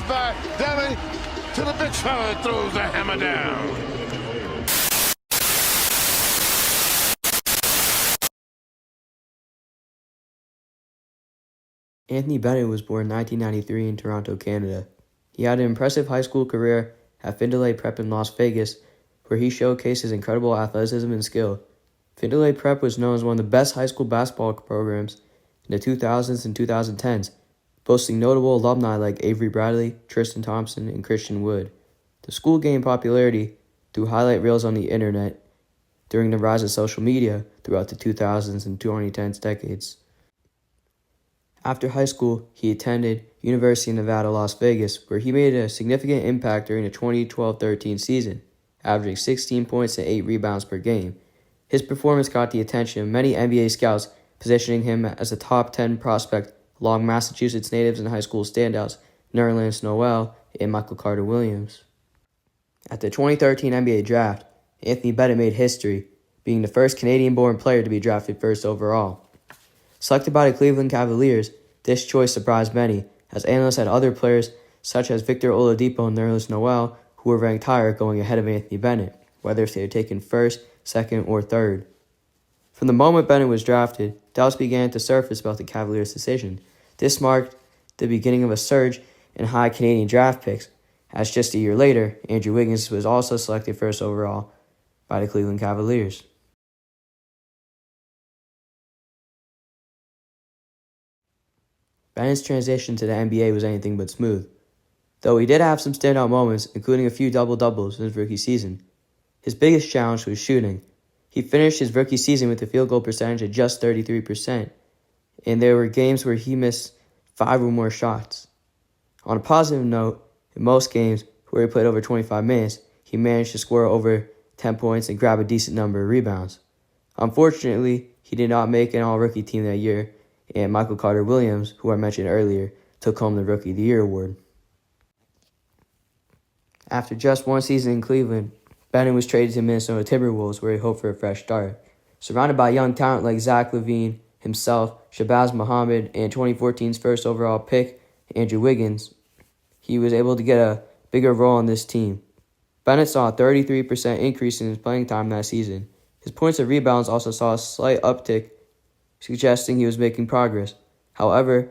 by Danny to the big fella that throws the hammer down. Anthony Bennett was born in 1993 in Toronto, Canada. He had an impressive high school career at Findlay Prep in Las Vegas, where he showcased his incredible athleticism and skill. Findlay Prep was known as one of the best high school basketball programs in the 2000s and 2010s, boasting notable alumni like Avery Bradley, Tristan Thompson, and Christian Wood. The school gained popularity through highlight reels on the internet during the rise of social media throughout the 2000s and 2010s decades. After high school, he attended University of Nevada, Las Vegas, where he made a significant impact during the 2012-13 season, averaging 16 points and 8 rebounds per game. His performance caught the attention of many NBA scouts, positioning him as a top 10 prospect along Massachusetts natives and high school standouts Nerlens Noel and Michael Carter-Williams. At the 2013 NBA Draft, Anthony Bennett made history, being the first Canadian-born player to be drafted first overall. Selected by the Cleveland Cavaliers, this choice surprised many, as analysts had other players such as Victor Oladipo and Nerlens Noel who were ranked higher going ahead of Anthony Bennett, whether they were taken first, second, or third. From the moment Bennett was drafted, doubts began to surface about the Cavaliers' decision. This marked the beginning of a surge in high Canadian draft picks, as just a year later, Andrew Wiggins was also selected first overall by the Cleveland Cavaliers. Bennett's transition to the NBA was anything but smooth, though he did have some standout moments, including a few double-doubles in his rookie season. His biggest challenge was shooting. He finished his rookie season with a field goal percentage of just 33%, and there were games where he missed 5 or more shots. On a positive note, in most games where he played over 25 minutes, he managed to score over 10 points and grab a decent number of rebounds. Unfortunately, he did not make an all-rookie team that year, and Michael Carter-Williams, who I mentioned earlier, took home the Rookie of the Year award. After just one season in Cleveland, Bennett was traded to Minnesota Timberwolves, where he hoped for a fresh start. Surrounded by young talent like Zach LaVine, himself, Shabazz Muhammad, and 2014's first overall pick, Andrew Wiggins, he was able to get a bigger role on this team. Bennett saw a 33% increase in his playing time that season. His points and rebounds also saw a slight uptick, suggesting he was making progress. However,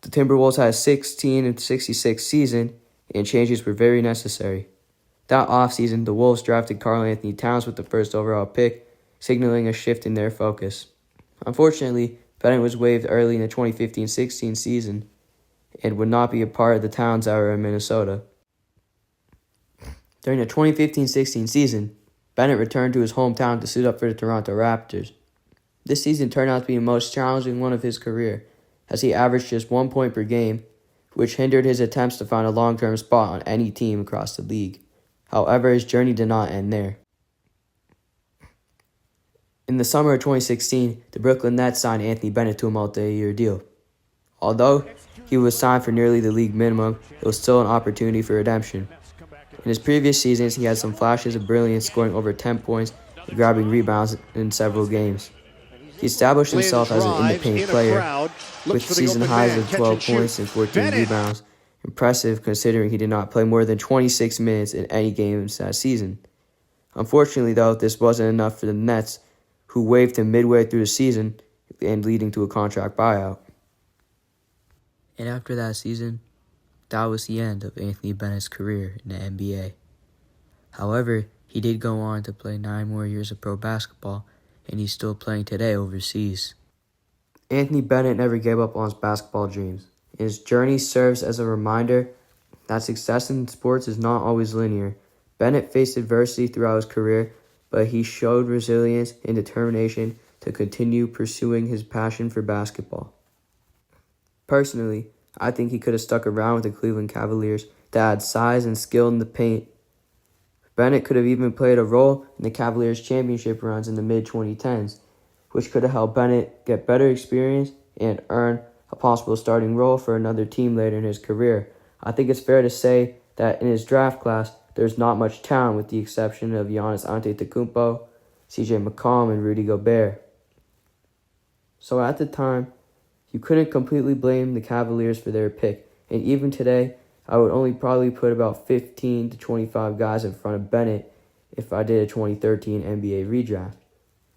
the Timberwolves had a 16-66 season, and changes were very necessary. That offseason, the Wolves drafted Karl-Anthony Towns with the first overall pick, signaling a shift in their focus. Unfortunately, Bennett was waived early in the 2015-16 season and would not be a part of the Towns era in Minnesota. During the 2015-16 season, Bennett returned to his hometown to suit up for the Toronto Raptors. This season turned out to be the most challenging one of his career, as he averaged just 1 point per game, which hindered his attempts to find a long-term spot on any team across the league. However, his journey did not end there. In the summer of 2016, the Brooklyn Nets signed Anthony Bennett to a multi-year deal. Although he was signed for nearly the league minimum, it was still an opportunity for redemption. In his previous seasons, he had some flashes of brilliance, scoring over 10 points and grabbing rebounds in several games. He established himself as an independent player with season highs of 12 points and 14 rebounds. Impressive considering he did not play more than 26 minutes in any games that season. Unfortunately, though, this wasn't enough for the Nets, who waived him midway through the season and leading to a contract buyout. And after that season, that was the end of Anthony Bennett's career in the NBA. However, he did go on to play 9 more years of pro basketball, and he's still playing today overseas. Anthony Bennett never gave up on his basketball dreams. His journey serves as a reminder that success in sports is not always linear. Bennett faced adversity throughout his career, but he showed resilience and determination to continue pursuing his passion for basketball. Personally, I think he could have stuck around with the Cleveland Cavaliers that had size and skill in the paint. Bennett could have even played a role in the Cavaliers' championship runs in the mid-2010s, which could have helped Bennett get better experience and earn a possible starting role for another team later in his career. I think it's fair to say that in his draft class, there's not much talent with the exception of Giannis Antetokounmpo, CJ McCollum, and Rudy Gobert. So at the time, you couldn't completely blame the Cavaliers for their pick, and even today, I would only probably put about 15 to 25 guys in front of Bennett if I did a 2013 NBA redraft.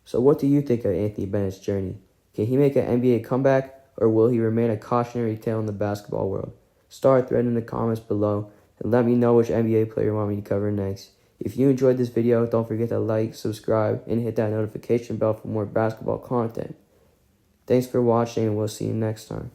So what do you think of Anthony Bennett's journey? Can he make an NBA comeback, or will he remain a cautionary tale in the basketball world? Start a thread in the comments below and let me know which NBA player you want me to cover next. If you enjoyed this video, don't forget to like, subscribe, and hit that notification bell for more basketball content. Thanks for watching, and we'll see you next time.